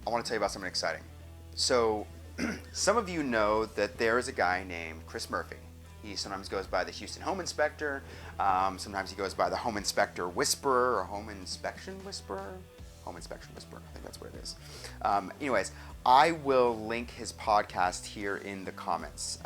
I want to tell you about something exciting. So, some of you know that there is a guy named Chris Murphy. He sometimes goes by the Houston Home Inspector. Sometimes he goes by the Home Inspector Whisperer or Home Inspection Whisperer. Home Inspection Whisperer, I think that's what it is. Anyways, I will link his podcast here in the comments.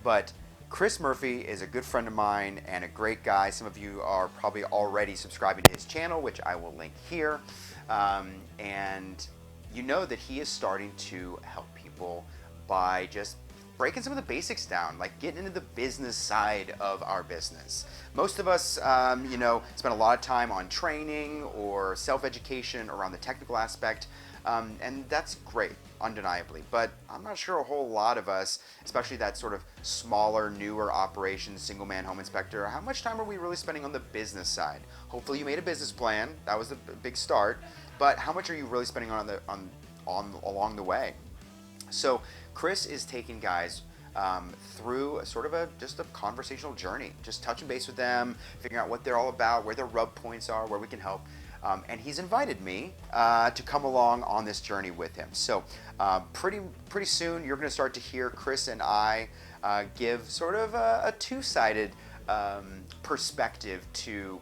But Chris Murphy is a good friend of mine and a great guy. Some of you are probably already subscribing to his channel, which I will link here. And you know that he is starting to help people by just breaking some of the basics down, like getting into the business side of our business. Most of us, spend a lot of time on training or self-education around the technical aspect, and that's great, undeniably. But I'm not sure a whole lot of us, especially that sort of smaller, newer operation, single-man home inspector, how much time are we really spending on the business side? Hopefully you made a business plan. That was a big start. But how much are you really spending on along the way? So Chris is taking guys through just a conversational journey, just touching base with them, figuring out what they're all about, where their rub points are, where we can help. And he's invited me to come along on this journey with him. So pretty soon you're going to start to hear Chris and I give sort of a two-sided perspective to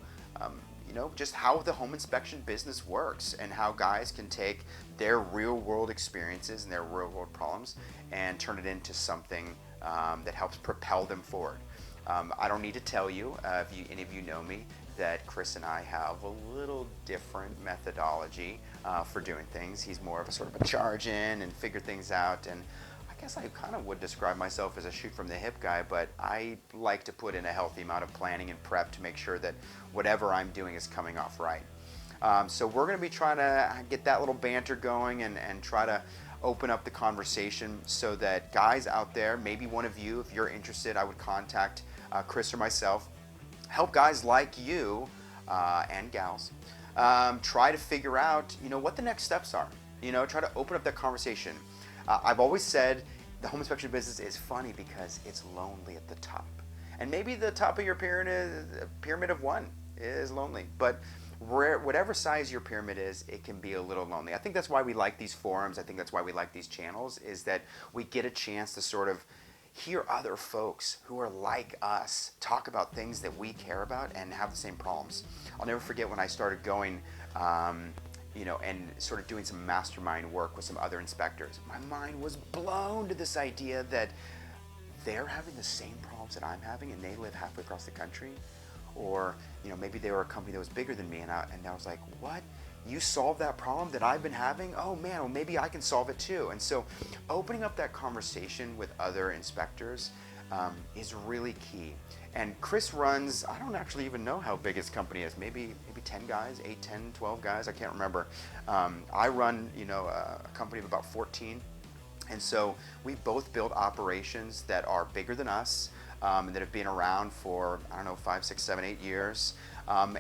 just how the home inspection business works and how guys can take their real world experiences and their real world problems and turn it into something that helps propel them forward. I don't need to tell you, if any of you know me, that Chris and I have a little different methodology for doing things. He's more of a sort of a charge in and figure things out, and I guess I kind of would describe myself as a shoot from the hip guy, but I like to put in a healthy amount of planning and prep to make sure that whatever I'm doing is coming off right. So we're going to be trying to get that little banter going and try to open up the conversation so that guys out there, maybe one of you, if you're interested, I would contact Chris or myself, help guys like you and gals try to figure out what the next steps are. Try to open up that conversation. I've always said the home inspection business is funny because it's lonely at the top. And maybe the top of your pyramid of one is lonely, but whatever size your pyramid is, it can be a little lonely. I think that's why we like these forums. I think that's why we like these channels, is that we get a chance to sort of hear other folks who are like us talk about things that we care about and have the same problems. I'll never forget when I started going and sort of doing some mastermind work with some other inspectors. My mind was blown to this idea that they're having the same problems that I'm having and they live halfway across the country. Or, maybe they were a company that was bigger than me and I was like, what? You solved that problem that I've been having? Oh man, well maybe I can solve it too. And so opening up that conversation with other inspectors is really key. And Chris runs, I don't actually even know how big his company is, maybe 10 guys, 8, 10, 12 guys, I can't remember. I run, a company of about 14. And so we both build operations that are bigger than us, that have been around for, 5, 6, 7, 8 years.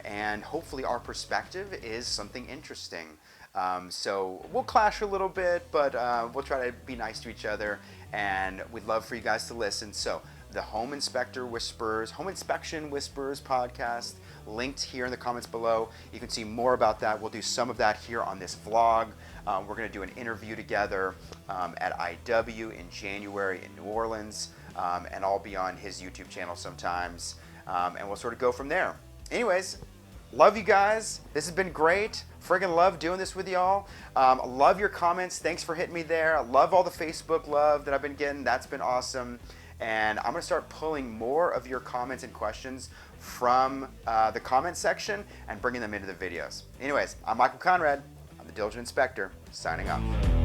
And hopefully our perspective is something interesting. So we'll clash a little bit, but we'll try to be nice to each other, and we'd love for you guys to listen. So the Home Inspection Whispers podcast, linked here in the comments below. You can see more about that. We'll do some of that here on this vlog. We're going to do an interview together at IW in January in New Orleans, and I'll be on his YouTube channel sometimes, and we'll sort of go from there. Anyways, love you guys. This has been great. Friggin' love doing this with y'all. Love your comments. Thanks for hitting me there. I love all the Facebook love that I've been getting. That's been awesome. And I'm going to start pulling more of your comments and questions from the comment section and bringing them into the videos. Anyways, I'm Michael Conrad. I'm the Diligent Inspector, signing off.